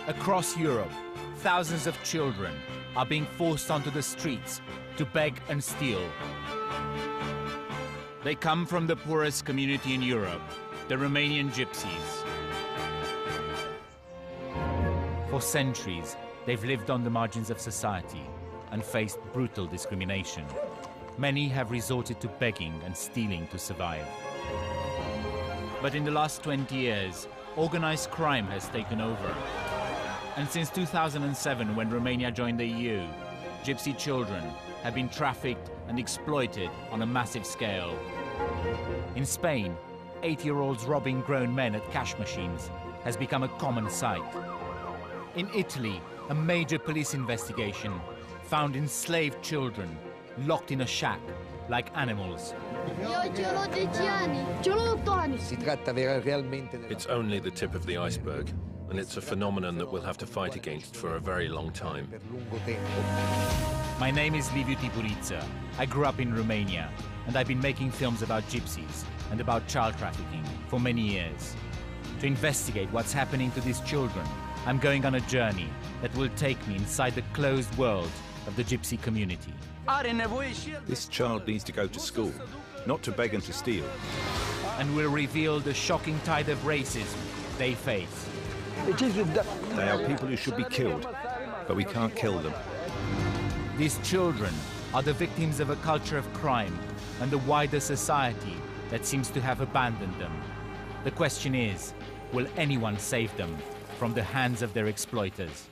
Across Europe, thousands of children are being forced onto the streets to beg and steal. They come from the poorest community in Europe, the Romanian gypsies. For centuries, they've lived on the margins of society and faced brutal discrimination. Many have resorted to begging and stealing to survive. But in the last 20 years, organized crime has taken over. And since 2007, when Romania joined the EU, gypsy children have been trafficked and exploited on a massive scale. In Spain, 8-year-olds robbing grown men at cash machines has become a common sight. In Italy, a major police investigation found enslaved children locked in a shack like animals. It's only the tip of the iceberg, and it's a phenomenon that we'll have to fight against for a very long time. My name is Liviu Tipuriță. I grew up in Romania, and I've been making films about gypsies and about child trafficking for many years. To investigate what's happening to these children, I'm going on a journey that will take me inside the closed world of the gypsy community. This child needs to go to school, not to beg and to steal. And will reveal the shocking tide of racism they face. They are people who should be killed, but we can't kill them. These children are the victims of a culture of crime and the wider society that seems to have abandoned them. The question is, will anyone save them from the hands of their exploiters?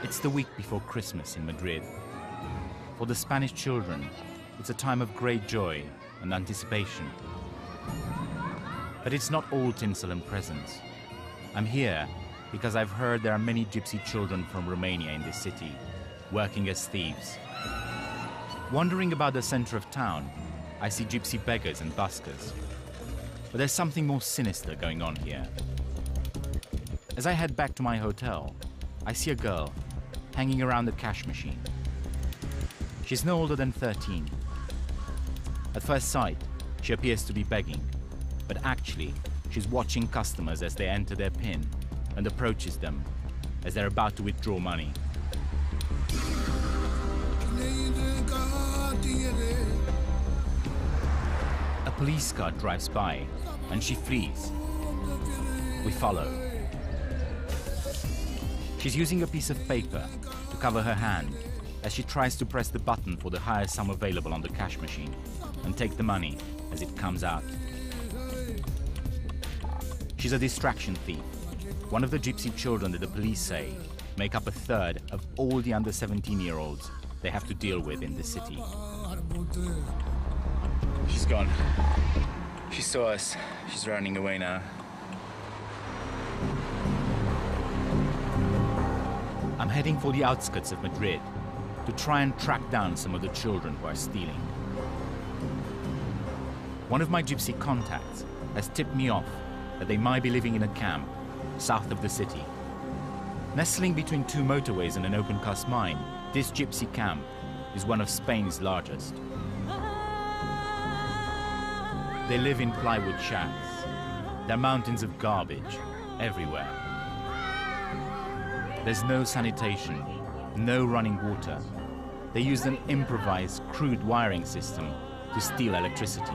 It's the week before Christmas in Madrid. For the Spanish children, it's a time of great joy and anticipation. But it's not all tinsel and presents. I'm here because I've heard there are many gypsy children from Romania in this city, working as thieves. Wandering about the center of town, I see gypsy beggars and buskers. But there's something more sinister going on here. As I head back to my hotel, I see a girl hanging around the cash machine. She's no older than 13. At first sight, she appears to be begging, but actually, she's watching customers as they enter their PIN and approaches them as they're about to withdraw money. A police car drives by and she flees. We follow. She's using a piece of paper to cover her hand as she tries to press the button for the highest sum available on the cash machine and take the money as it comes out. She's a distraction thief, one of the gypsy children that the police say make up a third of all the under 17-year-olds they have to deal with in the city. She's gone. She saw us. She's running away now. I'm heading for the outskirts of Madrid to try and track down some of the children who are stealing. One of my gypsy contacts has tipped me off that they might be living in a camp south of the city. Nestling between two motorways and an open-cast mine, this gypsy camp is one of Spain's largest. They live in plywood shacks. There are mountains of garbage everywhere. There's no sanitation, no running water. They use an improvised, crude wiring system to steal electricity.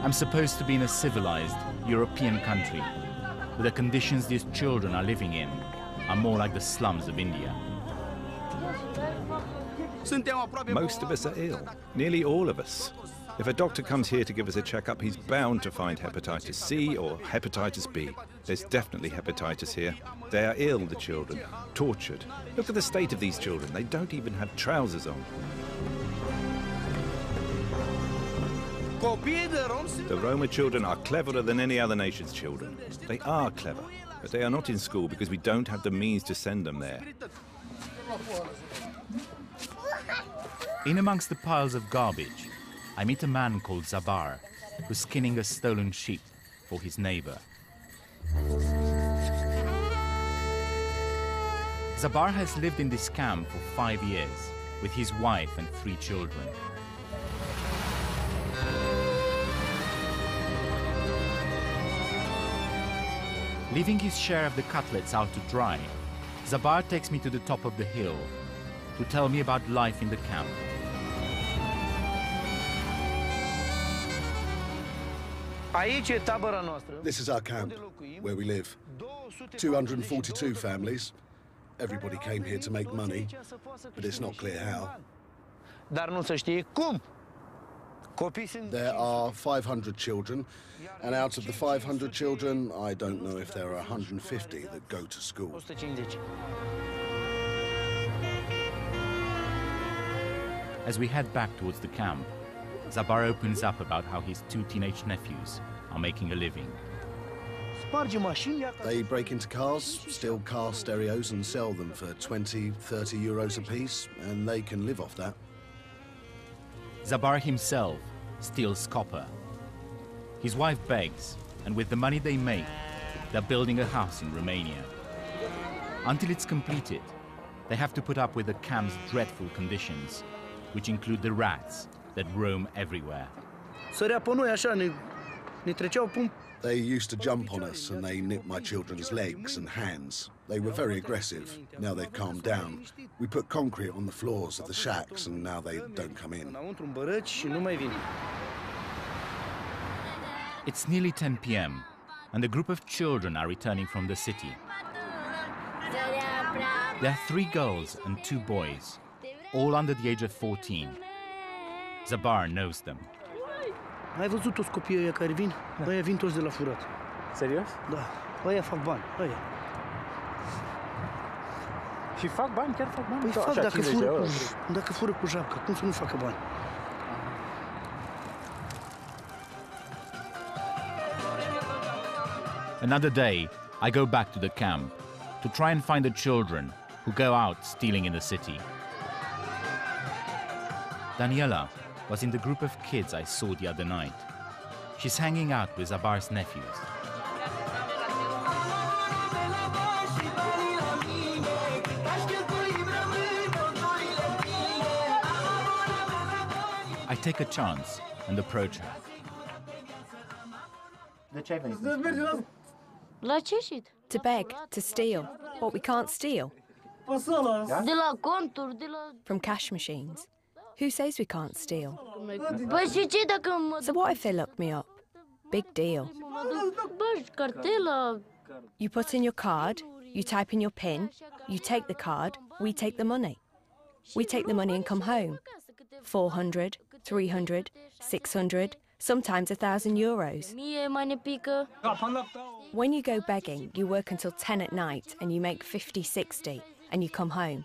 I'm supposed to be in a civilized European country, but the conditions these children are living in are more like the slums of India. Most of us are ill, nearly all of us. If a doctor comes here to give us a checkup, he's bound to find hepatitis C or hepatitis B. There's definitely hepatitis here. They are ill, the children, tortured. Look at the state of these children. They don't even have trousers on. The Roma children are cleverer than any other nation's children. They are clever, but they are not in school because we don't have the means to send them there. In amongst the piles of garbage, I meet a man called Zabar, who's skinning a stolen sheep for his neighbor. Zabar has lived in this camp for 5 years with his wife and 3 children. Leaving his share of the cutlets out to dry, Zabar takes me to the top of the hill to tell me about life in the camp. This is our camp, where we live. 242 families. Everybody came here to make money, but it's not clear how. There are 500 children, and out of the 500 children, I don't know if there are 150 that go to school. As we head back towards the camp, Zabar opens up about how his 2 teenage nephews are making a living. They break into cars, steal car stereos and sell them for 20, 30 euros a piece, and they can live off that. Zabar himself steals copper. His wife begs, and with the money they make, they're building a house in Romania. Until it's completed, they have to put up with the camp's dreadful conditions, which include the rats that roam everywhere. They used to jump on us and they nipped my children's legs and hands. They were very aggressive. Now they've calmed down. We put concrete on the floors of the shacks and now they don't come in. It's nearly 10 p.m. and a group of children are returning from the city. There are 3 girls and 2 boys, all under the age of 14. Zabar knows them. Ai văzut toți copiii ăia care vin? Ăia vin toți de la furat. Serios? Da. Ăia fac bani, ăia. Și fac bani? Chiar fac bani? Păi fac dacă fură cu japca, cum să nu facă bani? Another day, I go back to the camp to try and find the children who go out stealing in the city. Daniela was in the group of kids I saw the other night. She's hanging out with Zabar's nephews. I take a chance and approach her. To beg, to steal, what we can't steal. From cash machines. Who says we can't steal? So what if they look me up? Big deal. You put in your card, you type in your PIN, you take the card, we take the money. We take the money and come home. 400, 300, 600, sometimes 1,000 euros. When you go begging, you work until 10 at night and you make 50, 60 and you come home.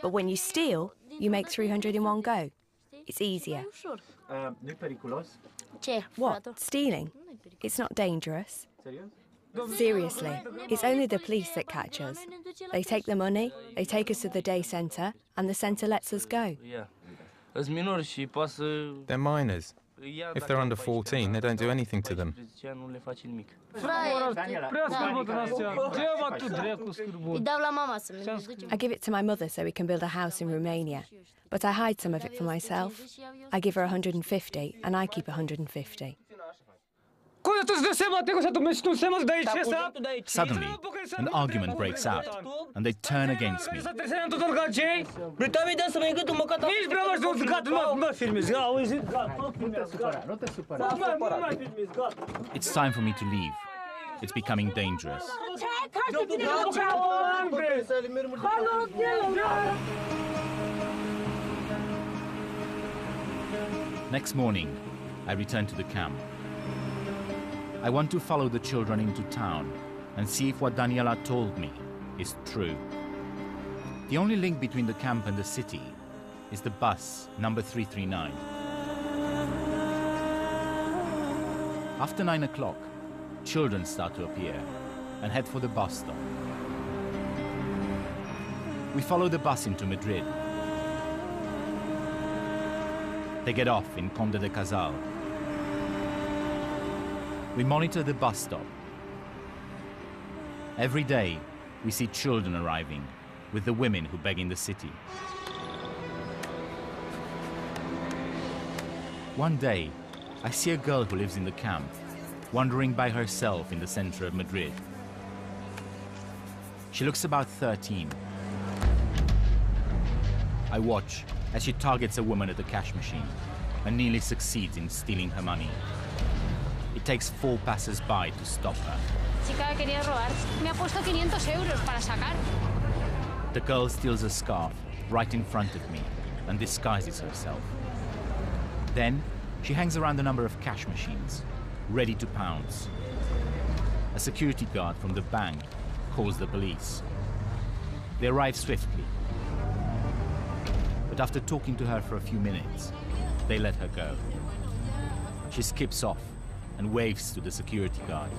But when you steal, you make 300 in one go. It's easier. What? Stealing? It's not dangerous. Seriously, it's only the police that catch us. They take the money, they take us to the day centre, and the centre lets us go. They're minors. If they're under 14, they don't do anything to them. I give it to my mother so we can build a house in Romania. But I hide some of it for myself. I give her 150 and I keep 150. Suddenly, an argument breaks out, and they turn against me. It's time for me to leave. It's becoming dangerous. Next morning, I return to the camp. I want to follow the children into town and see if what Daniela told me is true. The only link between the camp and the city is the bus number 339. After 9 o'clock, children start to appear and head for the bus stop. We follow the bus into Madrid. They get off in Conde de Casal. We monitor the bus stop. Every day, we see children arriving with the women who beg in the city. One day, I see a girl who lives in the camp, wandering by herself in the center of Madrid. She looks about 13. I watch as she targets a woman at the cash machine and nearly succeeds in stealing her money. It takes 4 passers-by to stop her. Chica quería robar. Me ha puesto 500 euros para sacar. The girl steals a scarf right in front of me and disguises herself. Then she hangs around a number of cash machines, ready to pounce. A security guard from the bank calls the police. They arrive swiftly. But after talking to her for a few minutes, they let her go. She skips off and waves to the security guard.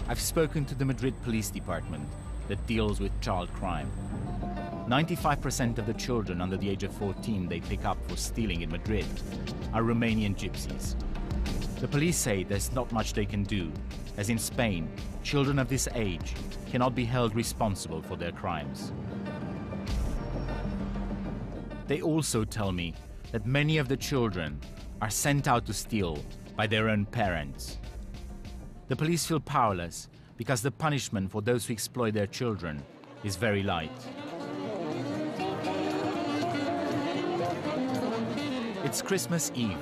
I've spoken to the Madrid police department that deals with child crime. 95% of the children under the age of 14 they pick up for stealing in Madrid are Romanian gypsies. The police say there's not much they can do, as in Spain, children of this age cannot be held responsible for their crimes. They also tell me that many of the children are sent out to steal by their own parents. The police feel powerless because the punishment for those who exploit their children is very light. It's Christmas Eve,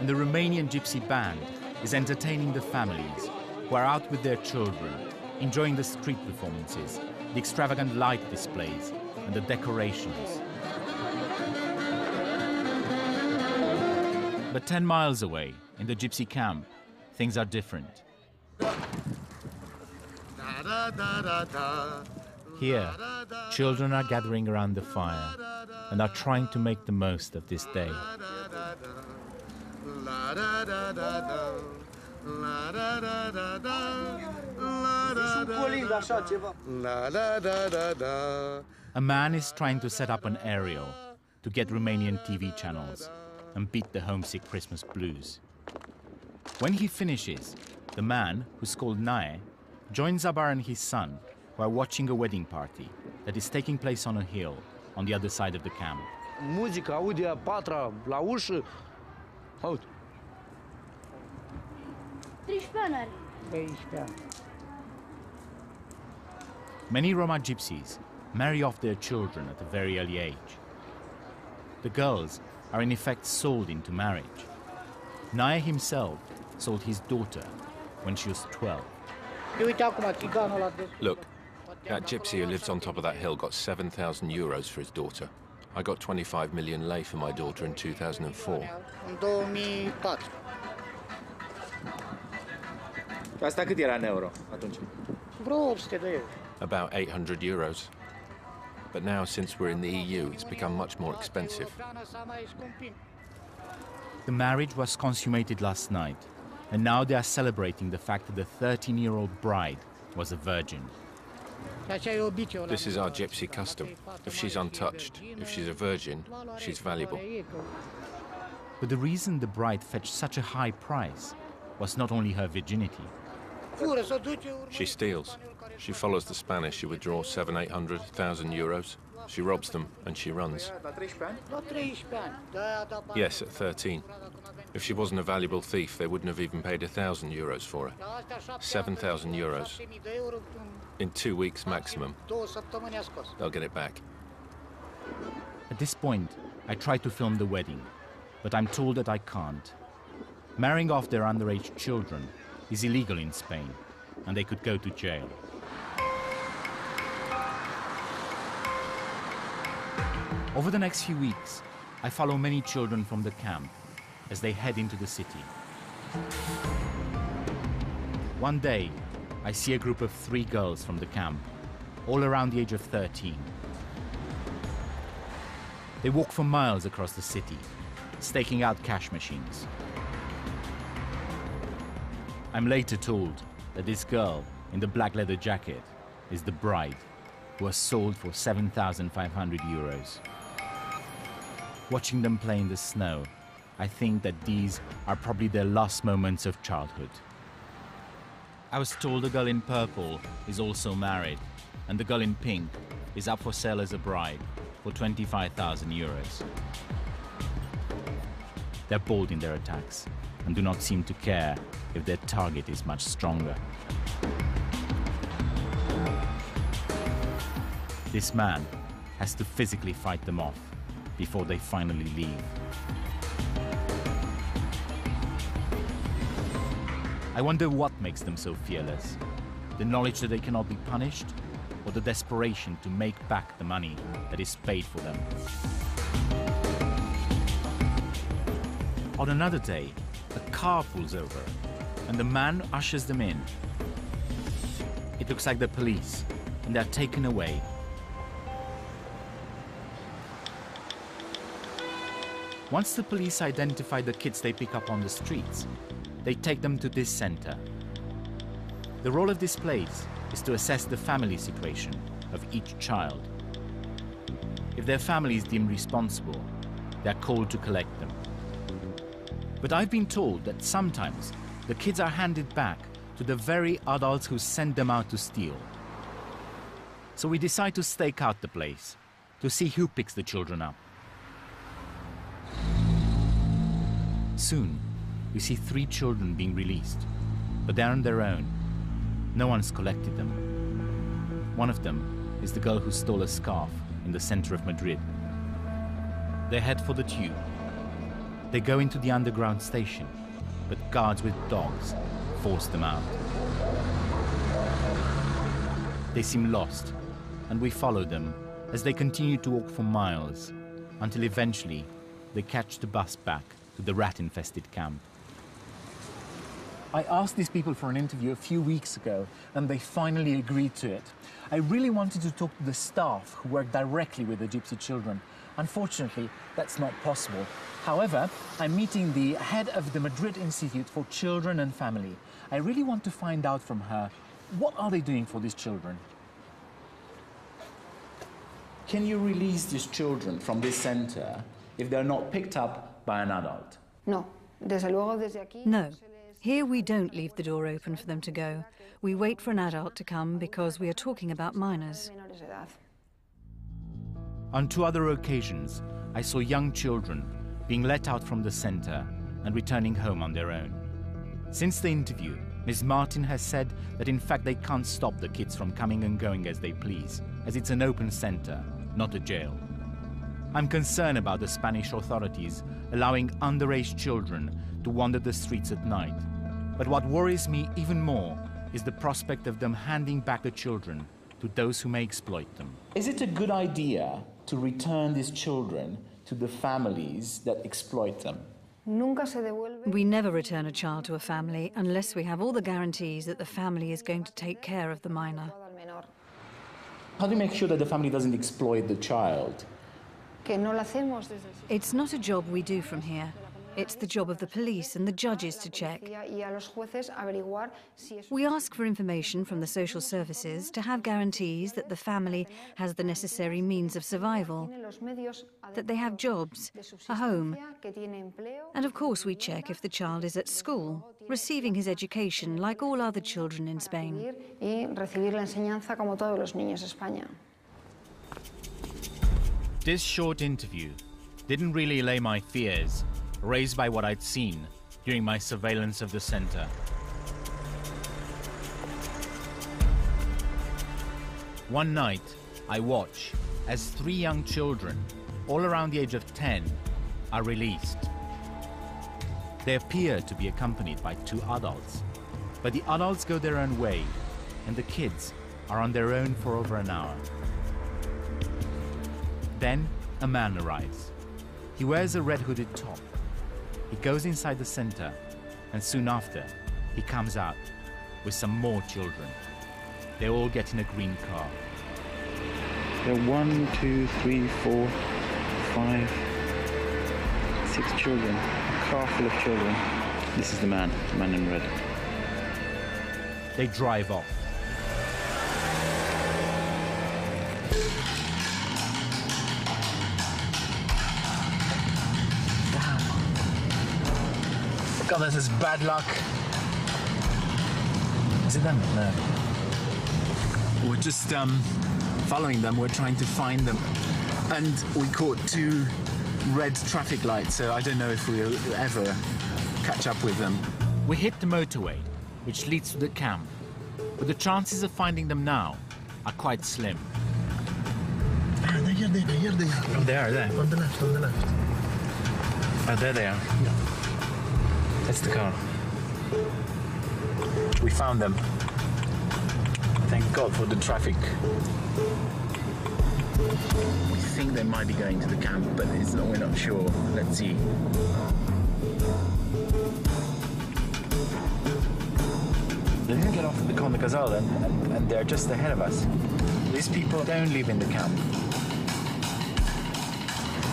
and the Romanian gypsy band is entertaining the families who are out with their children, enjoying the street performances, the extravagant light displays, and the decorations. But 10 miles away, in the gypsy camp, things are different. Here, children are gathering around the fire and are trying to make the most of this day. A man is trying to set up an aerial to get Romanian TV channels and beat the homesick Christmas blues. When he finishes, the man, who's called Nae, joins Zabar and his son, who are watching a wedding party that is taking place on a hill on the other side of the camp. Muzica, audia, patra, la ușă. Aud. 13 ani. Many Roma gypsies marry off their children at a very early age. The girls are in effect sold into marriage. Nae himself sold his daughter when she was 12. Look, that gypsy who lives on top of that hill got 7,000 euros for his daughter. I got 25 million lei for my daughter in 2004. Asta cât era în euro atunci? Vreo 800 de euro. About 800 euros. But now, since we're in the EU, it's become much more expensive. The marriage was consummated last night, and now they are celebrating the fact that the 13-year-old bride was a virgin. This is our gypsy custom. If she's untouched, if she's a virgin, she's valuable. But the reason the bride fetched such a high price was not only her virginity. She steals. She follows the Spanish who withdraw 700,000–800,000 euros. She robs them and she runs. Yes, at 13. If she wasn't a valuable thief, they wouldn't have even paid 1,000 euros for her. 7,000 euros. In 2 weeks maximum, they'll get it back. At this point, I try to film the wedding, but I'm told that I can't. Marrying off their underage children is illegal in Spain, and they could go to jail. Over the next few weeks, I follow many children from the camp as they head into the city. One day, I see a group of 3 girls from the camp, all around the age of 13. They walk for miles across the city, staking out cash machines. I'm later told that this girl in the black leather jacket is the bride, who was sold for 7,500 euros. Watching them play in the snow, I think that these are probably their last moments of childhood. I was told the girl in purple is also married, and the girl in pink is up for sale as a bride for 25,000 euros. They're bold in their attacks and do not seem to care if their target is much stronger. This man has to physically fight them off before they finally leave. I wonder what makes them so fearless. The knowledge that they cannot be punished, or the desperation to make back the money that is paid for them. On another day, a car pulls over and the man ushers them in. It looks like the police, and they're taken away. Once the police identify the kids they pick up on the streets, they take them to this center. The role of this place is to assess the family situation of each child. If their family is deemed responsible, they're called to collect them. But I've been told that sometimes the kids are handed back to the very adults who sent them out to steal. So we decide to stake out the place to see who picks the children up. Soon, we see 3 children being released, but they're on their own. No one's collected them. One of them is the girl who stole a scarf in the center of Madrid. They head for the tube. They go into the underground station, but guards with dogs force them out. They seem lost, and we follow them as they continue to walk for miles, until eventually they catch the bus back to the rat-infested camp. I asked these people for an interview a few weeks ago, and they finally agreed to it. I really wanted to talk to the staff who work directly with the gypsy children. Unfortunately, that's not possible. However, I'm meeting the head of the Madrid Institute for Children and Family. I really want to find out from her, what are they doing for these children? Can you release these children from this center if they're not picked up by an adult? No. No. Here we don't leave the door open for them to go. We wait for an adult to come because we are talking about minors. On 2 other occasions, I saw young children being let out from the center and returning home on their own. Since the interview, Ms. Martin has said that in fact they can't stop the kids from coming and going as they please, as it's an open center, not a jail. I'm concerned about the Spanish authorities allowing underage children to wander the streets at night. But what worries me even more is the prospect of them handing back the children to those who may exploit them. Is it a good idea to return these children to the families that exploit them? We never return a child to a family unless we have all the guarantees that the family is going to take care of the minor. How do you make sure that the family doesn't exploit the child? It's not a job we do from here. It's the job of the police and the judges to check. We ask for information from the social services to have guarantees that the family has the necessary means of survival, that they have jobs, a home, and of course we check if the child is at school, receiving his education like all other children in Spain. This short interview didn't really allay my fears raised by what I'd seen during my surveillance of the center. One night, I watch as 3 young children, all around the age of 10, are released. They appear to be accompanied by 2 adults, but the adults go their own way, and the kids are on their own for over an hour. Then a man arrives. He wears a red hooded top. He goes inside the center, and soon after, he comes out with some more children. They all get in a green car. There are 1, 2, 3, 4, 5, 6 children. A car full of children. This is the man in red. They drive off. God, this is bad luck. Is it them? No. We're just following them. We're trying to find them. And we caught 2 red traffic lights, so I don't know if we'll ever catch up with them. We hit the motorway, which leads to the camp, but the chances of finding them now are quite slim. here they are. Oh, they are there. On the left, on the left. Oh, there they are. Yeah. That's the car. We found them. Thank God for the traffic. We think they might be going to the camp, but we're not sure. Let's see. They didn't get off at the Conde Gazelle, and they're just ahead of us. These people don't live in the camp.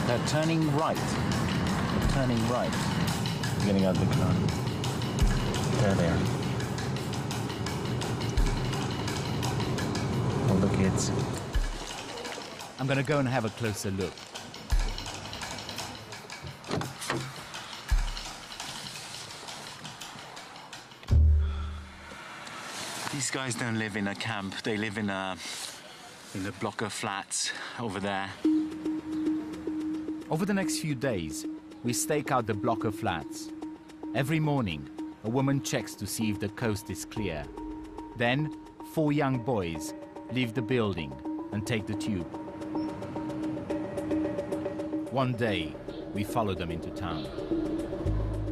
They're turning right. They're turning right. Getting out of the car. There they are. All the kids. I'm gonna go and have a closer look. These guys don't live in a camp. They live in a block of flats over there. Over the next few days, we stake out the block of flats. Every morning, a woman checks to see if the coast is clear. Then, 4 young boys leave the building and take the tube. One day, we follow them into town.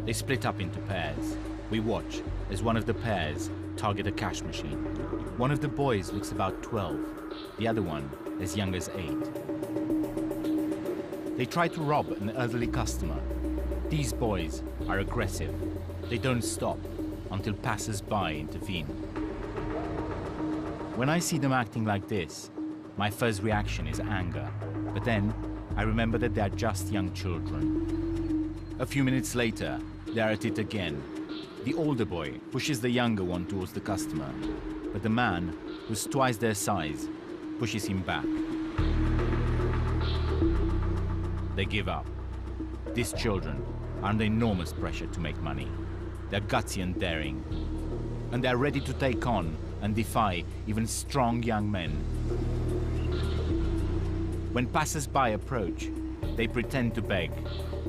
They split up into pairs. We watch as one of the pairs target a cash machine. One of the boys looks about 12, the other one as young as 8. They try to rob an elderly customer. These boys are aggressive. They don't stop until passers-by intervene. When I see them acting like this, my first reaction is anger. But then, I remember that they are just young children. A few minutes later, they are at it again. The older boy pushes the younger one towards the customer, but the man, who's twice their size, pushes him back. They give up. These children are under enormous pressure to make money. They're gutsy and daring, and they're ready to take on and defy even strong young men. When passers-by approach, they pretend to beg.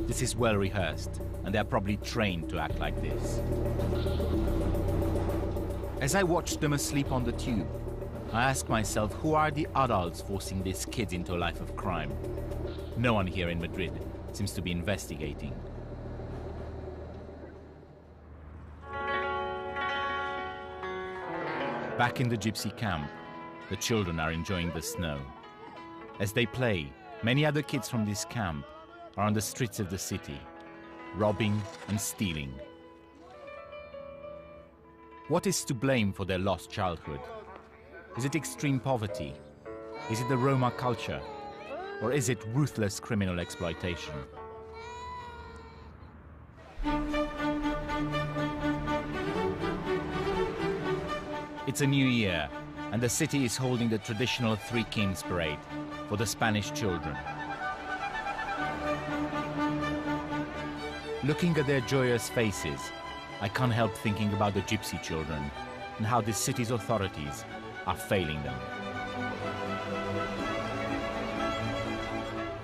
This is well rehearsed, and they're probably trained to act like this. As I watch them asleep on the tube, I ask myself, who are the adults forcing these kids into a life of crime? No one here in Madrid seems to be investigating. Back in the gypsy camp, the children are enjoying the snow. As they play, many other kids from this camp are on the streets of the city, robbing and stealing. What is to blame for their lost childhood? Is it extreme poverty? Is it the Roma culture? Or is it ruthless criminal exploitation? It's a new year, and the city is holding the traditional Three Kings parade for the Spanish children. Looking at their joyous faces, I can't help thinking about the gypsy children and how the city's authorities are failing them.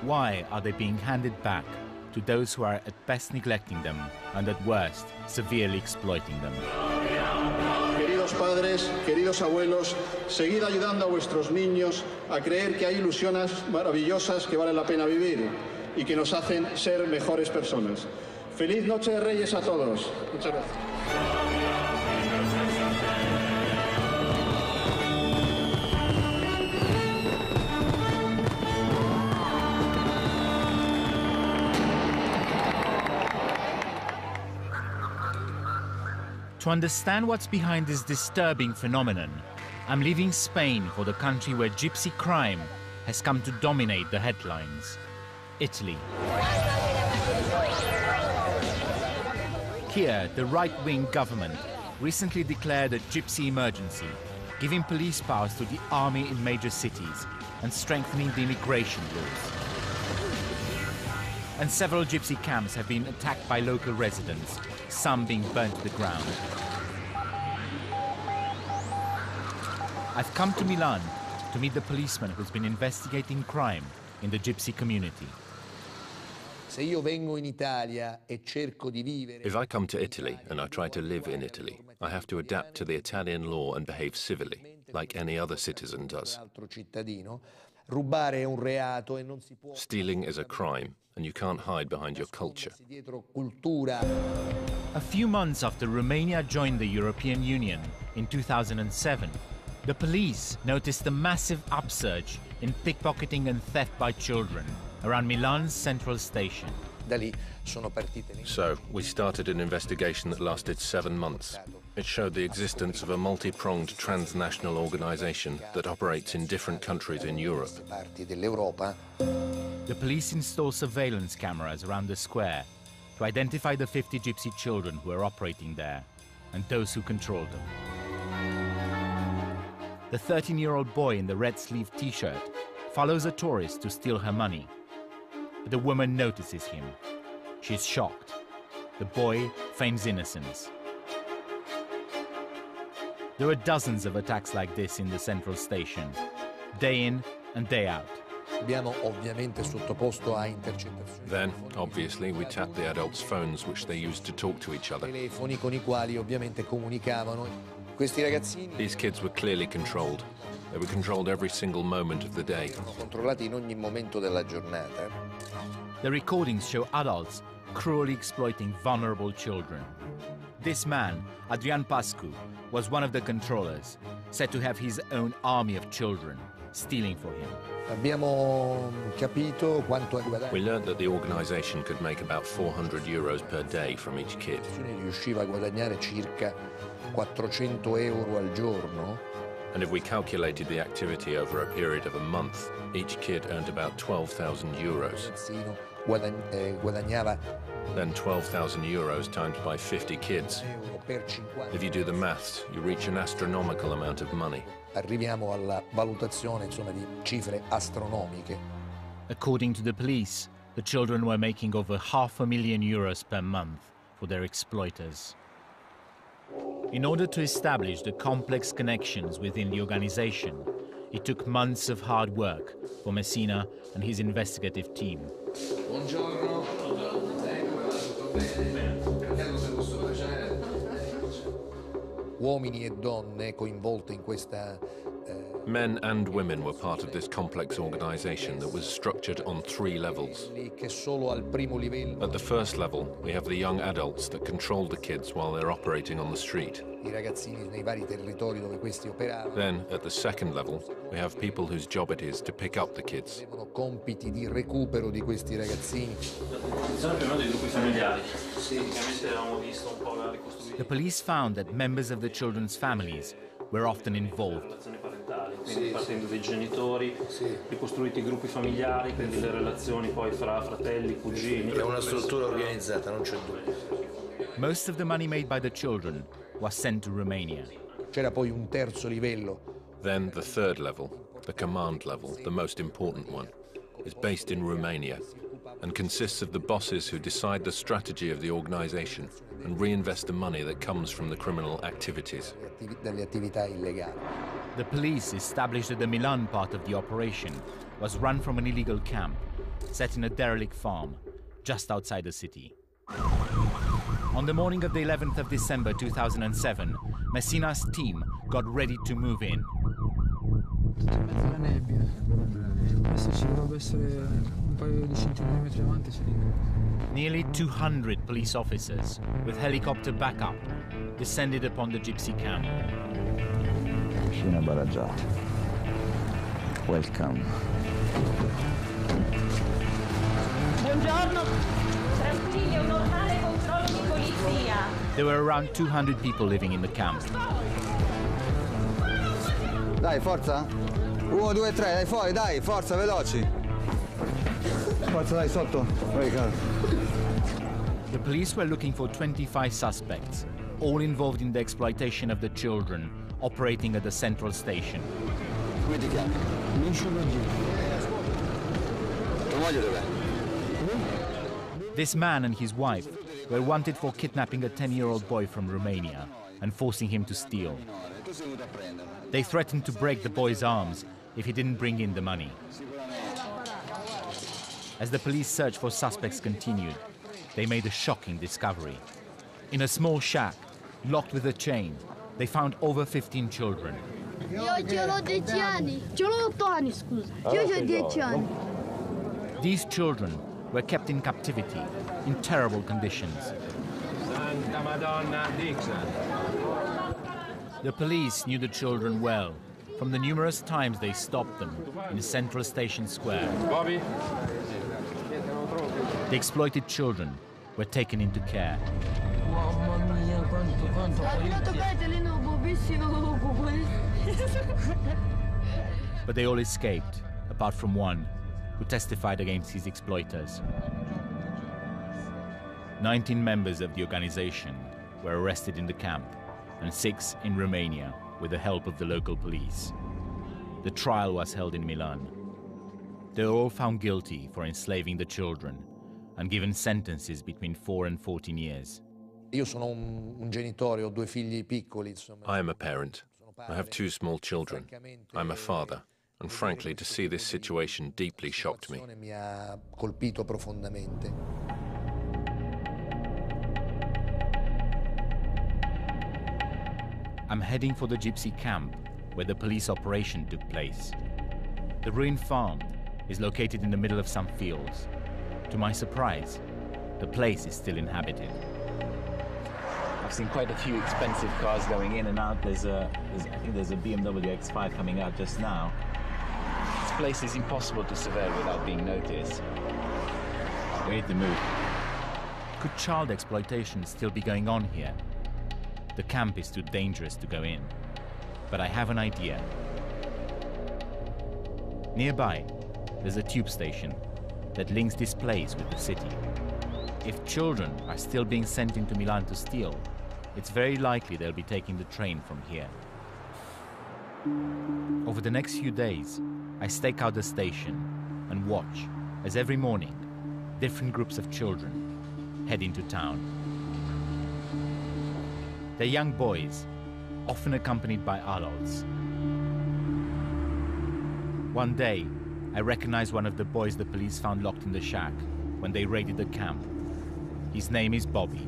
Why are they being handed back to those who are at best neglecting them and at worst severely exploiting them? Queridos padres, queridos abuelos, seguid ayudando a vuestros niños a creer que hay ilusiones maravillosas que vale la pena vivir y que nos hacen ser mejores personas. Feliz Noche de Reyes a todos. Muchas gracias. To understand what's behind this disturbing phenomenon, I'm leaving Spain for the country where gypsy crime has come to dominate the headlines, Italy. Here, the right-wing government recently declared a gypsy emergency, giving police powers to the army in major cities and strengthening the immigration rules. And several gypsy camps have been attacked by local residents, some being burnt to the ground. I've come to Milan to meet the policeman who's been investigating crime in the gypsy community. If I come to Italy and I try to live in Italy, I have to adapt to the Italian law and behave civilly, like any other citizen does. Stealing is a crime, and you can't hide behind your culture. A few months after Romania joined the European Union in 2007, the police noticed a massive upsurge in pickpocketing and theft by children around Milan's central station. So, we started an investigation that lasted 7 months. It showed the existence of a multi-pronged transnational organization that operates in different countries in Europe. The police installed surveillance cameras around the square to identify the 50 gypsy children who are operating there and those who control them. The 13-year-old boy in the red-sleeved t-shirt follows a tourist to steal her money. But the woman notices him. She's shocked. The boy feigns innocence. There are dozens of attacks like this in the central station, day in and day out. Then, obviously, we tapped the adults' phones, which they used to talk to each other. These kids were clearly controlled. They were controlled every single moment of the day. The recordings show adults cruelly exploiting vulnerable children. This man, Adrian Pascu, was one of the controllers, said to have his own army of children stealing for him. We learned that the organization could make about 400 euros per day from each kid. And if we calculated the activity over a period of a month, each kid earned about 12,000 euros. Then 12,000 euros times by 50 kids. If you do the maths, you reach an astronomical amount of money. According to the police, the children were making over €500,000 per month for their exploiters. In order to establish the complex connections within the organization, it took months of hard work for Messina and his investigative team. Men and women were part of this complex organization that was structured on 3 levels. At the first level, we have the young adults that control the kids while they're operating on the street. Then, at the second level, we have people whose job it is to pick up the kids. The police found that members of the children's families were often involved. Partendo dai genitori, ricostruiti i gruppi familiari, quindi le relazioni poi fra fratelli, cugini. È una struttura organizzata, non c'è dubbio. Most of the money made by the children was sent to Romania. C'era poi un terzo livello. Then the third level, the command level, the most important one, is based in Romania and consists of the bosses who decide the strategy of the organization and reinvest the money that comes from the criminal activities. The police established that the Milan part of the operation was run from an illegal camp set in a derelict farm just outside the city. On the morning of the 11th of December 2007, Messina's team got ready to move in. Nearly 200 police officers with helicopter backup descended upon the gypsy camp. Welcome. Buongiorno. Tranquilli, è un normale controllo di polizia. There were around 200 people living in the camp. Dai, forza. 1, 2, 3, dai fuori, dai, forza, veloci. Forza, dai, sotto. The police were looking for 25 suspects, all involved in the exploitation of the children operating at the central station. Come ti chiami? Non sono io. Tua moglie dov'è? This man and his wife were wanted for kidnapping a 10-year-old boy from Romania and forcing him to steal. They threatened to break the boy's arms if he didn't bring in the money. As the police search for suspects continued, they made a shocking discovery. In a small shack, locked with a chain, they found over 15 children. Io ce l'ho 10 anni. Ce l'ho 8 anni, scusa. Io ho 10 anni. These children were kept in captivity in terrible conditions. Santa Madonna Dixon. The police knew the children well from the numerous times they stopped them in Central Station Square. Bobby? The exploited children were taken into care. But they all escaped, apart from one who testified against his exploiters. 19 members of the organization were arrested in the camp, and 6 in Romania with the help of the local police. The trial was held in Milan. They were all found guilty for enslaving the children and given sentences between 4 and 14 years. Io sono un genitore, ho 2 figli piccoli, insomma. I am a parent. I have 2 small children. I'm a father. And frankly, to see this situation deeply shocked me. Mi ha colpito profondamente. I'm heading for the gypsy camp where the police operation took place. The ruined farm is located in the middle of some fields. To my surprise, the place is still inhabited. I've seen quite a few expensive cars going in and out. I think there's a BMW X5 coming out just now. This place is impossible to surveil without being noticed. We need to move. Could child exploitation still be going on here? The camp is too dangerous to go in, but I have an idea. Nearby, there's a tube station that links this place with the city. If children are still being sent into Milan to steal, it's very likely they'll be taking the train from here. Over the next few days, I stake out the station and watch as every morning, different groups of children head into town. They're young boys, often accompanied by adults. One day, I recognize one of the boys the police found locked in the shack when they raided the camp. His name is Bobby.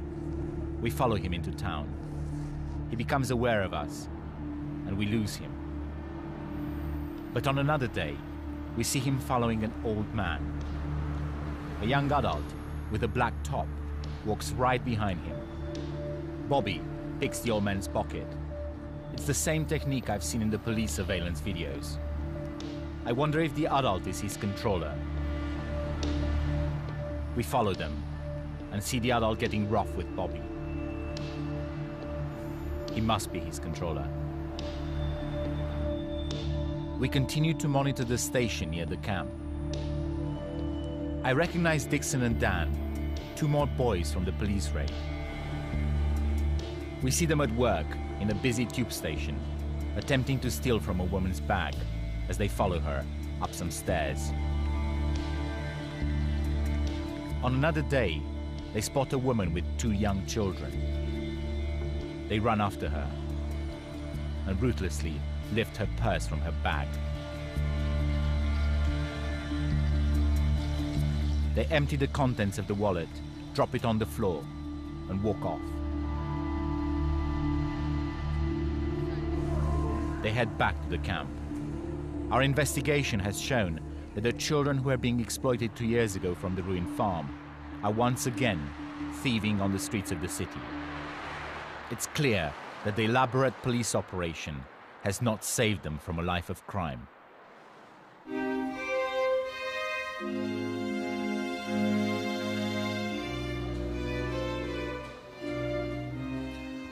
We follow him into town. He becomes aware of us, and we lose him. But on another day, we see him following an old man. A young adult with a black top walks right behind him. Bobby picks the old man's pocket. It's the same technique I've seen in the police surveillance videos. I wonder if the adult is his controller. We follow them and see the adult getting rough with Bobby. He must be his controller. We continue to monitor the station near the camp. I recognize Dixon and Dan, 2 more boys from the police raid. We see them at work in a busy tube station, attempting to steal from a woman's bag as they follow her up some stairs. On another day, they spot a woman with 2 young children. They run after her and ruthlessly lift her purse from her bag. They empty the contents of the wallet, drop it on the floor, and walk off. They head back to the camp. Our investigation has shown that the children who were being exploited 2 years ago from the ruined farm are once again thieving on the streets of the city. It's clear that the elaborate police operation has not saved them from a life of crime.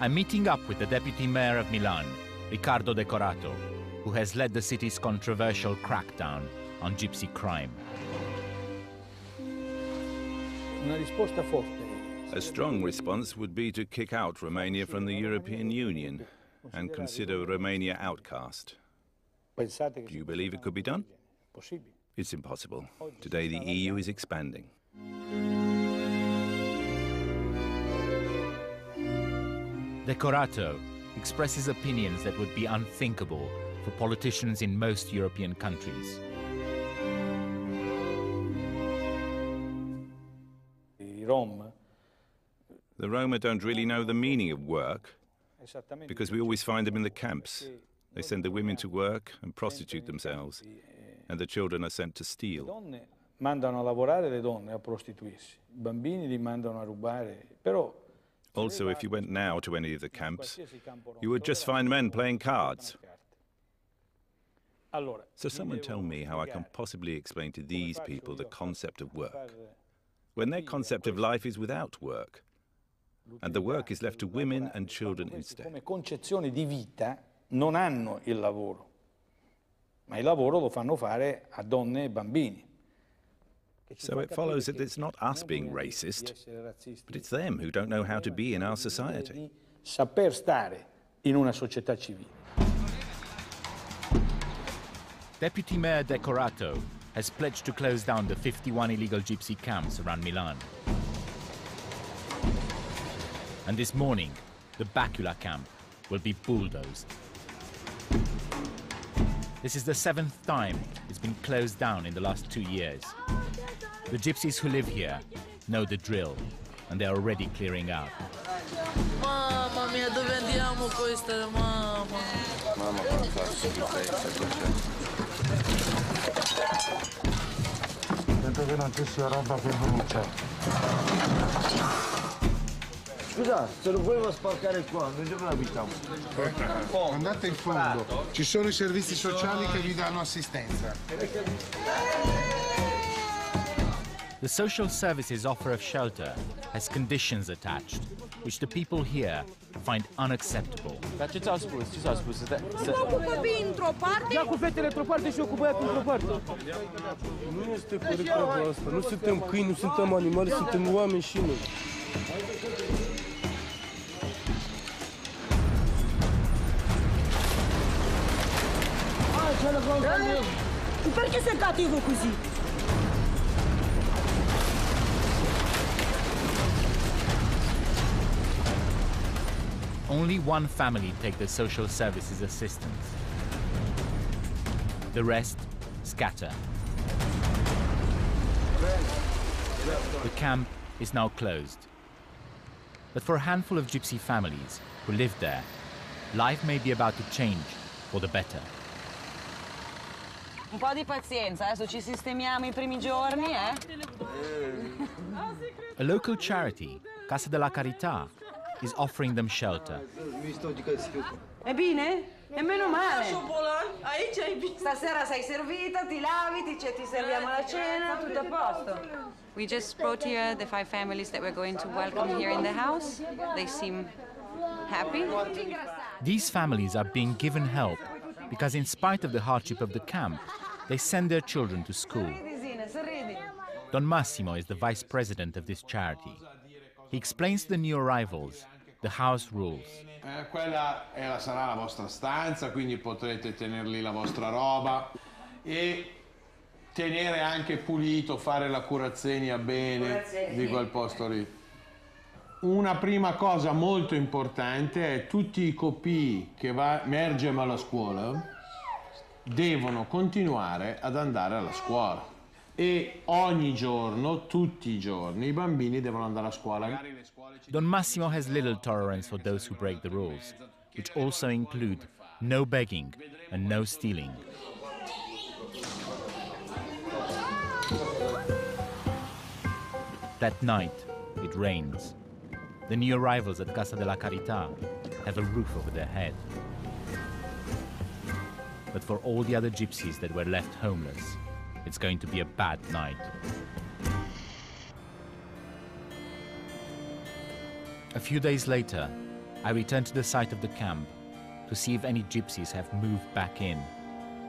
I'm meeting up with the deputy mayor of Milan, Riccardo Decorato, who has led the city's controversial crackdown on gypsy crime. A strong response would be to kick out Romania from the European Union and consider Romania outcast. Do you believe it could be done? It's impossible. Today the EU is expanding. Decorato expresses opinions that would be unthinkable for politicians in most European countries. The Roma don't really know the meaning of work because we always find them in the camps. They send the women to work and prostitute themselves, and the children are sent to steal. Mandano a lavorare le donne, a prostituirsi. I bambini li mandano a rubare. Però also, if you went now to any of the camps, you would just find men playing cards. So someone tell me how I can possibly explain to these people the concept of work, when their concept of life is without work, and the work is left to women and children instead. Come concezione di vita non hanno il lavoro, ma il lavoro lo fanno fare a donne e bambini. So it follows that it's not us being racist, but it's them who don't know how to be in our society. Saper stare in una società civile. Deputy Mayor Decorato has pledged to close down the 51 illegal gypsy camps around Milan. And this morning, the Bacula camp will be bulldozed. This is the 7th time it's been closed down in the last 2 years. The gypsies who live here know the drill, and they're already clearing out. Mamma mia, dove andiamo questa, mamma? Mamma, come fa Sento che non ci sia roba che brucia. Scusa, se lo volevo sporcare qua, noi dove abitiamo? Andate in fondo, ci sono i servizi sociali che vi danno assistenza. The social services offer of shelter has conditions attached, which the people here find unacceptable. Ce ți-au spus? Se ocupă într-o parte? Ia cu fetele într-o parte și eu cu băiatul într-o parte. Nu este corect treaba asta. Nu suntem câini, nu suntem animale, suntem oameni și noi. Perché sei cattivo così? Only one family take the social services assistance. The rest scatter. The camp is now closed. But for a handful of gypsy families who live there, life may be about to change for the better. Un po' di pazienza, adesso ci sistemiamo i primi giorni, eh? A local charity, Casa de la Carità, is offering them shelter. E bine? E meno male. Stasera sei servita, ti lavi, ti serviamo la cena, tutto a posto. We just brought here the 5 families that we're going to welcome here in the house. They seem happy. These families are being given help because in spite of the hardship of the camp, they send their children to school. Don Massimo is the vice president of this charity. He explains to the new arrivals the house rules. Quella sarà la vostra stanza, quindi potrete tenere lì la vostra roba e tenere anche pulito, fare la curazzenia bene di quel posto lì. Una prima cosa molto importante è tutti i copii che emergono alla scuola devono continuare ad andare alla scuola. E ogni giorno, tutti i giorni, i bambini devono andare a scuola. Don Massimo has little tolerance for those who break the rules, which also include no begging and no stealing. That night, it rains. The new arrivals at Casa de la Carità have a roof over their head. But for all the other gypsies that were left homeless, it's going to be a bad night. A few days later, I return to the site of the camp to see if any gypsies have moved back in,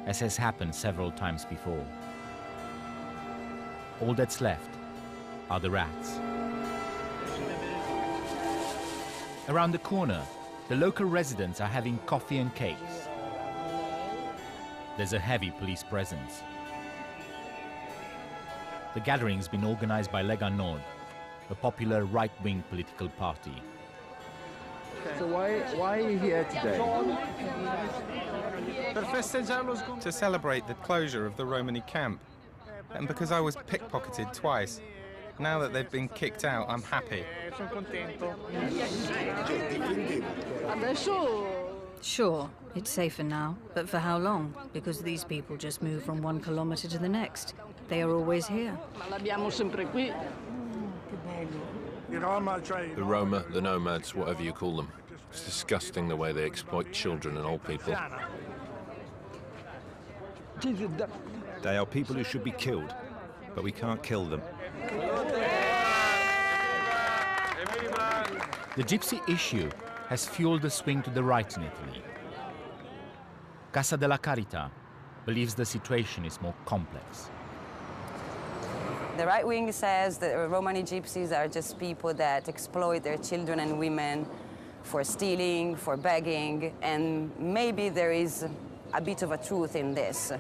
as has happened several times before. All that's left are the rats. Around the corner, the local residents are having coffee and cakes. There's a heavy police presence. The gathering's been organized by Lega Nord, a popular right-wing political party. So why are you here today? To celebrate the closure of the Romani camp. And because I was pickpocketed twice. Now that they've been kicked out, I'm happy. Sure, it's safer now, but for how long? Because these people just move from 1 kilometer to the next. They are always here. The Roma, the nomads, whatever you call them. It's disgusting the way they exploit children and old people. They are people who should be killed, but we can't kill them. The gypsy issue has fueled the swing to the right in Italy. Casa della Carità believes the situation is more complex. The right wing says that Romani gypsies are just people that exploit their children and women for stealing, for begging, and maybe there is a bit of a truth in this.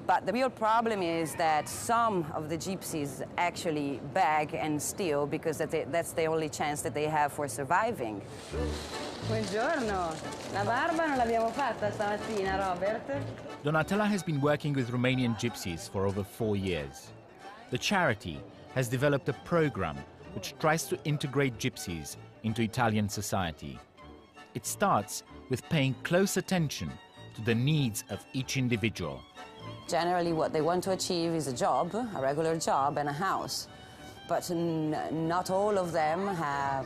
But the real problem is that some of the gypsies actually beg and steal because that's the only chance that they have for surviving. Buongiorno. La barba non l'abbiamo fatta stamattina, Robert. Donatella has been working with Romanian gypsies for over 4 years. The charity has developed a program which tries to integrate gypsies into Italian society. It starts with paying close attention to the needs of each individual. Generally, what they want to achieve is a job, a regular job, and a house. But not all of them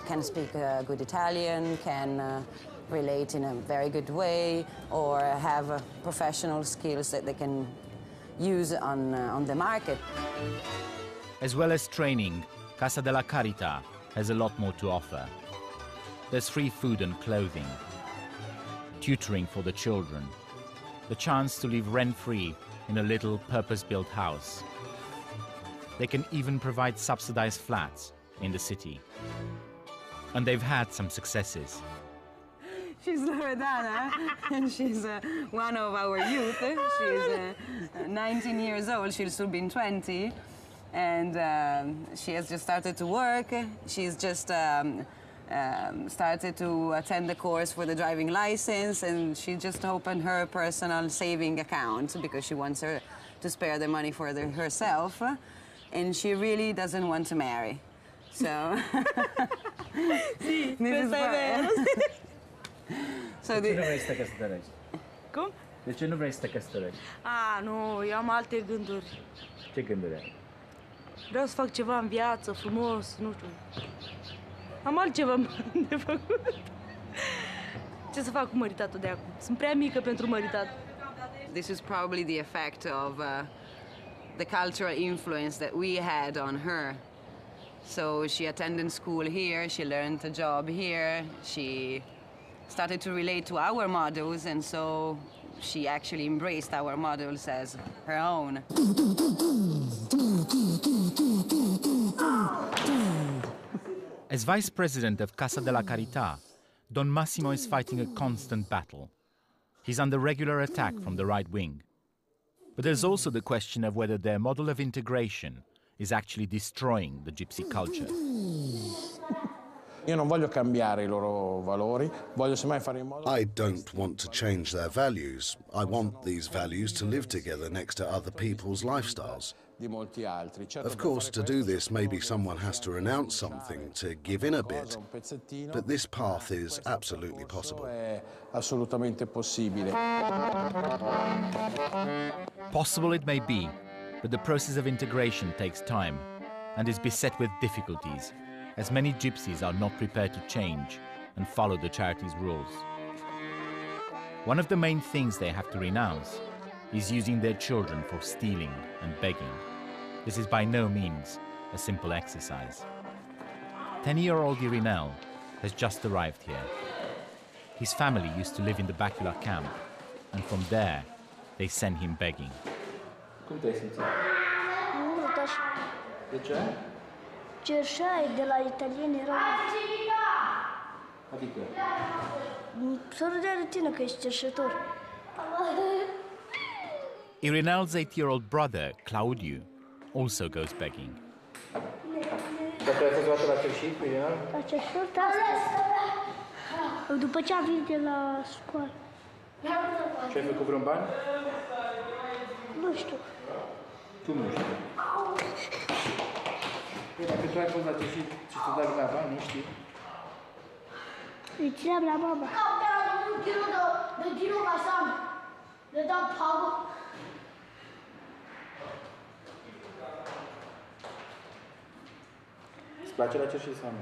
can speak good Italian, can relate in a very good way, or have professional skills that they can use on the market. As well as training, Casa della Carità has a lot more to offer. There's free food and clothing, tutoring for the children, the chance to live rent-free in a little purpose-built house. They can even provide subsidized flats in the city. And they've had some successes. She's Loredana, and she's one of our youth. She's 19 years old, she'll soon be 20. And she has just started to work. She's just started to attend the course for the driving license, and she just opened her personal saving account because she wants her to spare the money for herself. And she really doesn't want to marry. So Sì, questo è vero. De ce nu vrei să te căsătorești? Cum? De ce nu vrei să te căsătorești? Nu, eu am alte gânduri. Ce gânduri ai? Vreau să fac ceva în viață, frumos, nu știu. Am altceva de făcut. Ce să fac cu măritatul de acum? Sunt prea mică pentru măritat. This is probably the effect of the cultural influence that we had on her. So she attended school here, she learned a job here, she started to relate to our models, and so she actually embraced our models as her own. As vice president of Casa della Carità, Don Massimo is fighting a constant battle. He's under regular attack from the right wing. But there's also the question of whether their model of integration is actually destroying the gypsy culture. Io non voglio cambiare I loro valori, voglio semmai fare in modo... I don't want to change their values. I want these values to live together next to other people's lifestyles. Of course, to do this, maybe someone has to renounce something, to give in a bit, but this path is absolutely possible. Possible it may be, but the process of integration takes time and is beset with difficulties, as many gypsies are not prepared to change and follow the charity's rules. One of the main things they have to renounce is using their children for stealing and begging. This is by no means a simple exercise. 10-year-old Irinel has just arrived here. His family used to live in the Bacula camp, and from there they send him begging. Cum te-ai simțit? Urât așa. De ce? Cerșai de la italieni erau... Adică? Să râdea de tine că ești cerșător. Irinel's 8-year-old brother, Claudiu, also goes begging. Dar tu ai fost luată la cerșit, Irinel? La cerșit, după ce am venit de la școală. Și ai făcut vreun bani? Nu știu. Tu nu știu. Dacă tu ai fost la cerșit și tu dai la bani, nu știi? Îi țineam la mama. Îți place la cerșii sau nu?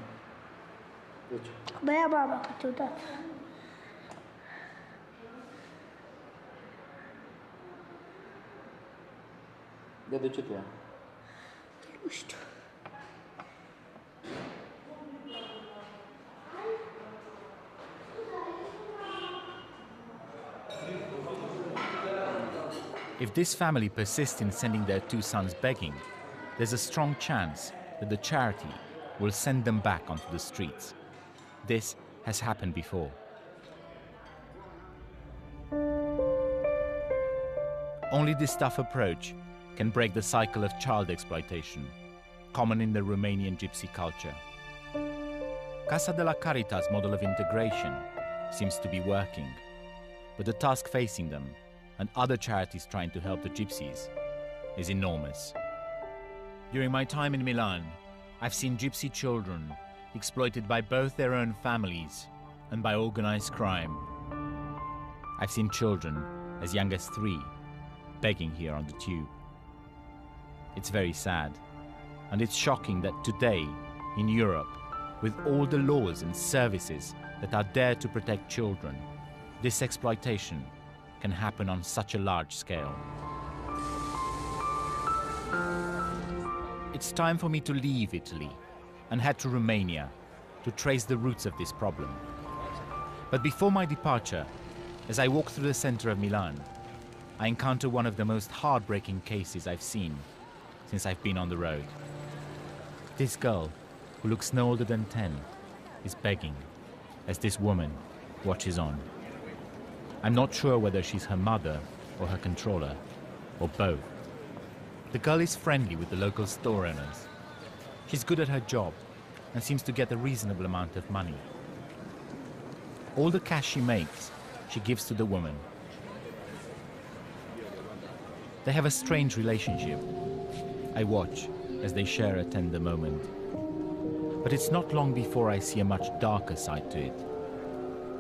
De ce? Băia baba câteodată. De ce te ia? Nu știu. If this family persists in sending their two sons begging, there's a strong chance that the charity will send them back onto the streets. This has happened before. Only this tough approach can break the cycle of child exploitation, common in the Romanian gypsy culture. Casa de la Caritas model of integration seems to be working, but the task facing them and other charities trying to help the gypsies is enormous. During my time in Milan, I've seen gypsy children exploited by both their own families and by organized crime. I've seen children as young as 3 begging here on the tube. It's very sad, and it's shocking that today, in Europe, with all the laws and services that are there to protect children, this exploitation can happen on such a large scale. It's time for me to leave Italy and head to Romania to trace the roots of this problem. But before my departure, as I walk through the center of Milan, I encounter one of the most heartbreaking cases I've seen since I've been on the road. This girl, who looks no older than 10, is begging as this woman watches on. I'm not sure whether she's her mother or her controller, or both. The girl is friendly with the local store owners. She's good at her job and seems to get a reasonable amount of money. All the cash she makes, she gives to the woman. They have a strange relationship. I watch as they share a tender moment. But it's not long before I see a much darker side to it.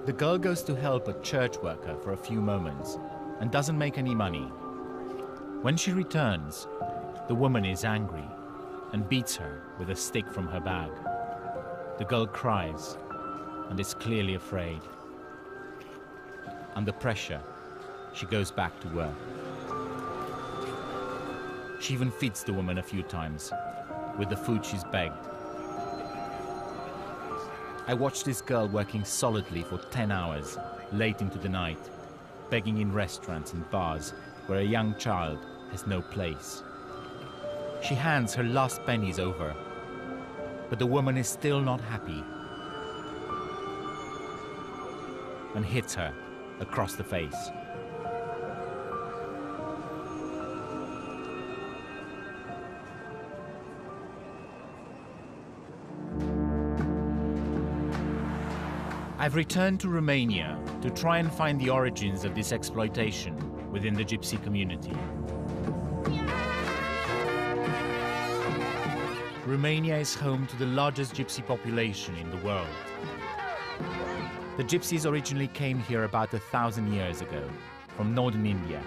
The girl goes to help a church worker for a few moments and doesn't make any money. When she returns, the woman is angry and beats her with a stick from her bag. The girl cries and is clearly afraid. Under pressure, she goes back to work. She even feeds the woman a few times with the food she's begged. I watch this girl working solidly for 10 hours, late into the night, begging in restaurants and bars where a young child has no place. She hands her last pennies over, but the woman is still not happy and hits her across the face. I've returned to Romania to try and find the origins of this exploitation within the gypsy community. Romania is home to the largest gypsy population in the world. The gypsies originally came here about 1,000 years ago from northern India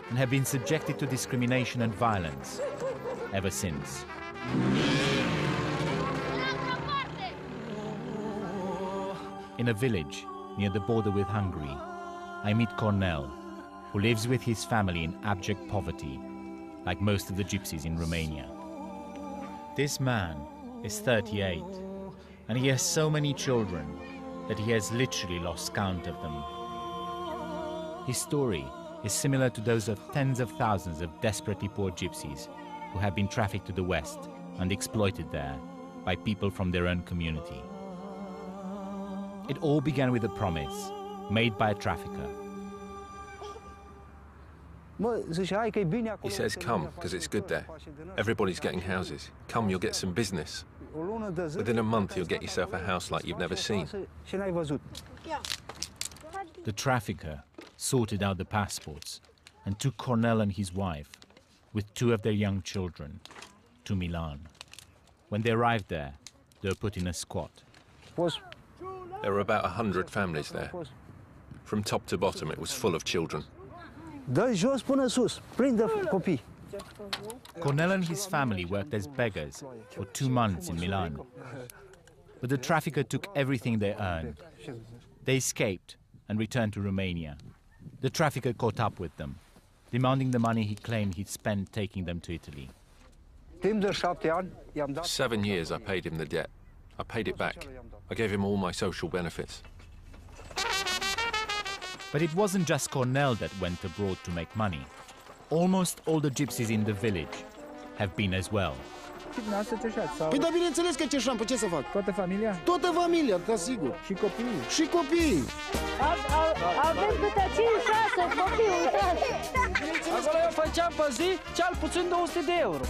and have been subjected to discrimination and violence ever since. In a village near the border with Hungary, I meet Cornel, who lives with his family in abject poverty, like most of the gypsies in Romania. This man is 38, and he has so many children that he has literally lost count of them. His story is similar to those of tens of thousands of desperately poor gypsies who have been trafficked to the West and exploited there by people from their own community. It all began with a promise made by a trafficker. He says, come, because it's good there. Everybody's getting houses. Come, you'll get some business. Within a month, you'll get yourself a house like you've never seen. The trafficker sorted out the passports and took Cornel and his wife, with 2 of their young children, to Milan. When they arrived there, they were put in a squat. There were about 100 families there. From top to bottom, it was full of children. Dă-i jos până sus, prinde copii. Cornel and his family worked as beggars for 2 months in Milan. But the trafficker took everything they earned. They escaped and returned to Romania. The trafficker caught up with them, demanding the money he claimed he'd spent taking them to Italy. 7 years I paid him the debt. I paid it back. I gave him all my social benefits. But it wasn't just Cornel that went abroad to make money. Almost all the gypsies in the village have been as well. Păi da, bineînțeles că ceșam, pe ce să fac? Toată familia? Toată familia, da, sigur. Și copiii? Și copiii. Avem câte 5-6 copii, uitați. Acolo eu făceam pe zi cel puțin 200 de euro.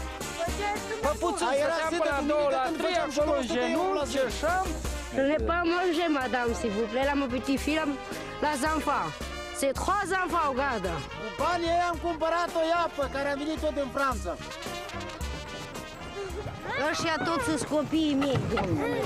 Pe puțin stăteam până la 2, la 3, acolo în genunchi, ceșam. Ne pas manger, madame, s'il vous plaît, la mon petit fille, la enfants. C'est 3 enfants, regarde. Cu banii aia am cumpărat o iapă care a venit tot din Franța. Ăștia toți sunt copiii mei, domnule.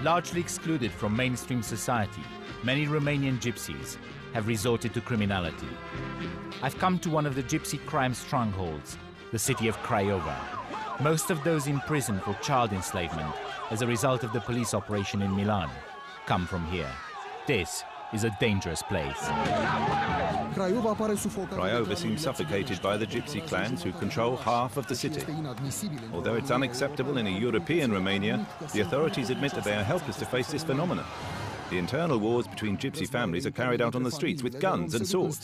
Largely excluded from mainstream society, many Romanian gypsies have resorted to criminality. I've come to one of the gypsy crime strongholds, the city of Craiova. Most of those imprisoned for child enslavement as a result of the police operation in Milan come from here. This is a dangerous place. Craiova seems suffocated by the gypsy clans who control half of the city. Although it's unacceptable in a European Romania, the authorities admit that they are helpless to face this phenomenon. The internal wars between gypsy families are carried out on the streets with guns and swords.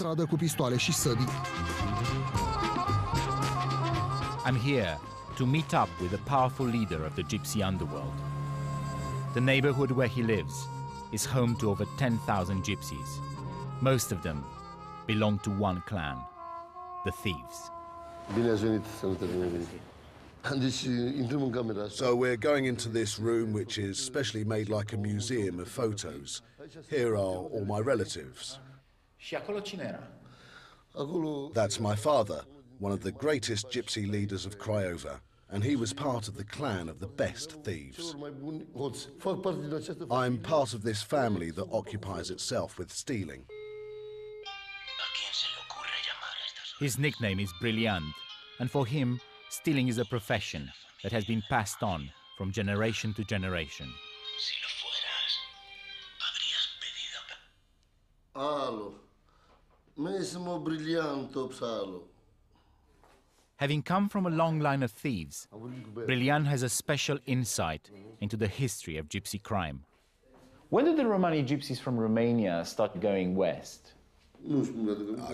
I'm here to meet up with a powerful leader of the gypsy underworld. The neighborhood where he lives is home to over 10,000 gypsies. Most of them belong to one clan, the Thieves. So we're going into this room which is specially made like a museum of photos. Here are all my relatives. That's my father, one of the greatest gypsy leaders of Craiova, and he was part of the clan of the best thieves. I'm part of this family that occupies itself with stealing. His nickname is Brilliant, and for him, stealing is a profession that has been passed on from generation to generation. Having come from a long line of thieves, Brilliant has a special insight into the history of gypsy crime. When did the Romani gypsies from Romania start going west?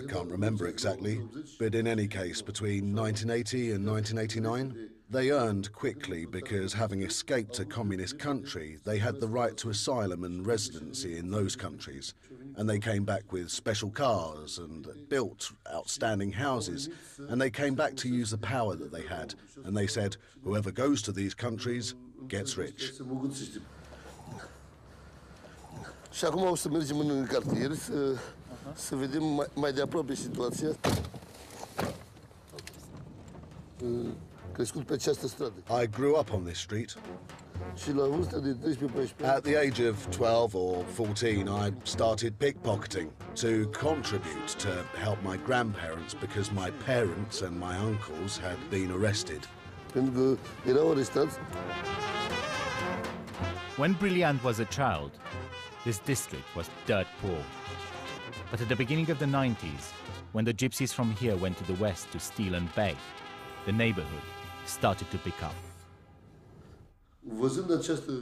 I can't remember exactly, but in any case, between 1980 and 1989, they earned quickly because, having escaped a communist country, they had the right to asylum and residency in those countries. And they came back with special cars and built outstanding houses. And they came back to use the power that they had. And they said, whoever goes to these countries gets rich. Și acum o să mergem în cartier să vedem mai de aproape situația. Crescut pe această stradă. I grew up on this street. Și la vârsta de 13-14 At the age of 12 or 14, I started pickpocketing to contribute to help my grandparents because my parents and my uncles had been arrested. Pentru că erau arestați. When Brilliant was a child, this district was dirt poor. But at the beginning of the 90s, when the gypsies from here went to the west to steal and beg, the neighborhood started to pick up.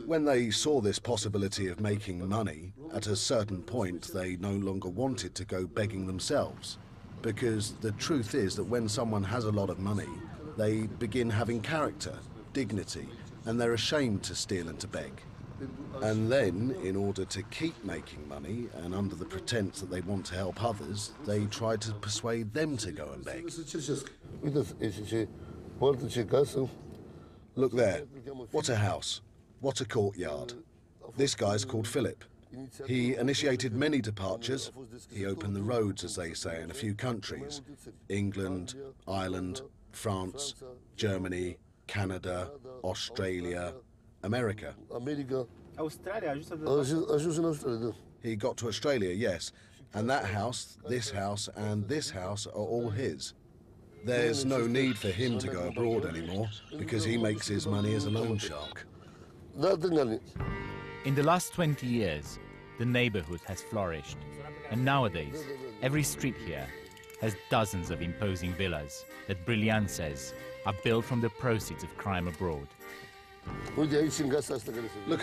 When they saw this possibility of making money, at a certain point they no longer wanted to go begging themselves. Because the truth is that when someone has a lot of money, they begin having character, dignity, and they're ashamed to steal and to beg. And then, in order to keep making money, and under the pretense that they want to help others, they try to persuade them to go and beg. Look there. What a house. What a courtyard. This guy's called Philip. He initiated many departures. He opened the roads, as they say, in a few countries. England, Ireland, France, Germany, Canada, Australia, America. He got to Australia, yes, and that house, and this house are all his. There's no need for him to go abroad anymore because he makes his money as a loan shark. In the last 20 years, the neighborhood has flourished, and nowadays, every street here has dozens of imposing villas that Brilliant says are built from the proceeds of crime abroad. Look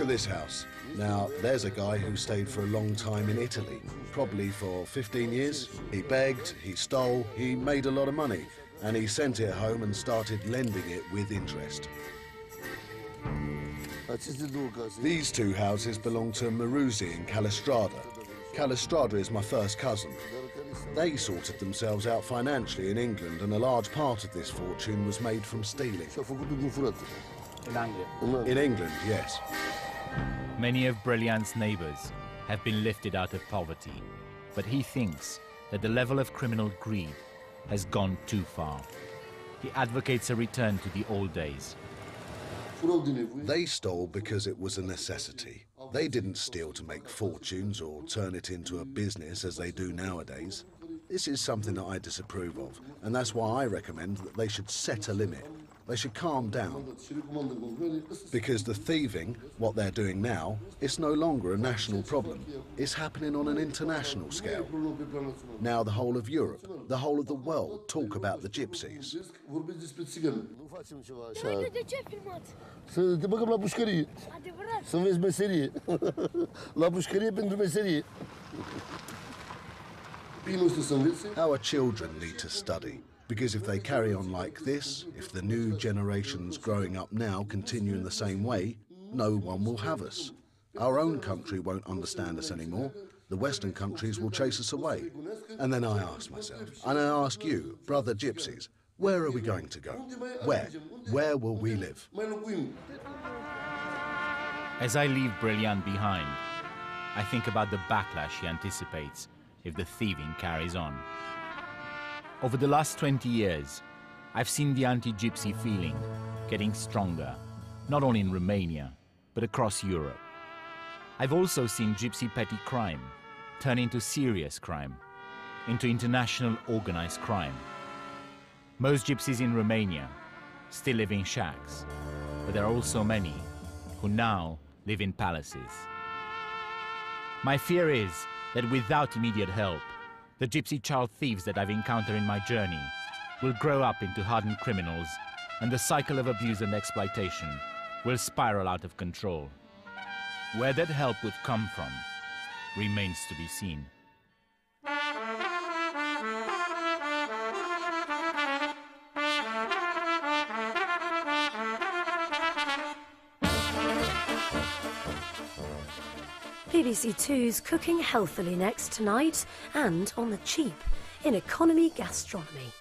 at this house. Now, there's a guy who stayed for a long time in Italy, probably for 15 years. He begged, he stole, he made a lot of money, and he sent it home and started lending it with interest. These two houses belong to Maruzzi in Calistrada. Calistrada is my first cousin. They sorted themselves out financially in England, and a large part of this fortune was made from stealing. In England, yes. Many of Brilliant's neighbors have been lifted out of poverty, but he thinks that the level of criminal greed has gone too far. He advocates a return to the old days. They stole because it was a necessity. They didn't steal to make fortunes or turn it into a business as they do nowadays. This is something that I disapprove of, and that's why I recommend that they should set a limit. They should calm down. Because the thieving, what they're doing now, is no longer a national problem. It's happening on an international scale. Now the whole of Europe, the whole of the world talk about the gypsies. Să te băgăm la pușcărie. Să înveți meserie. La pușcărie pentru meserie. Our children need to study, because if they carry on like this, if the new generations growing up now continue in the same way, no one will have us. Our own country won't understand us anymore. The Western countries will chase us away. And then I ask myself, and I ask you, brother gypsies, where are we going to go? Where? Where will we live? As I leave Brilliant behind, I think about the backlash he anticipates if the thieving carries on. Over the last 20 years, I've seen the anti-gypsy feeling getting stronger, not only in Romania, but across Europe. I've also seen gypsy petty crime turn into serious crime, into international organized crime. Most gypsies in Romania still live in shacks, but there are also many who now live in palaces. My fear is that without immediate help, the gypsy child thieves that I've encountered in my journey will grow up into hardened criminals, and the cycle of abuse and exploitation will spiral out of control. Where that help would come from remains to be seen. BBC Two's Cooking Healthily next tonight, and on the cheap in economy gastronomy.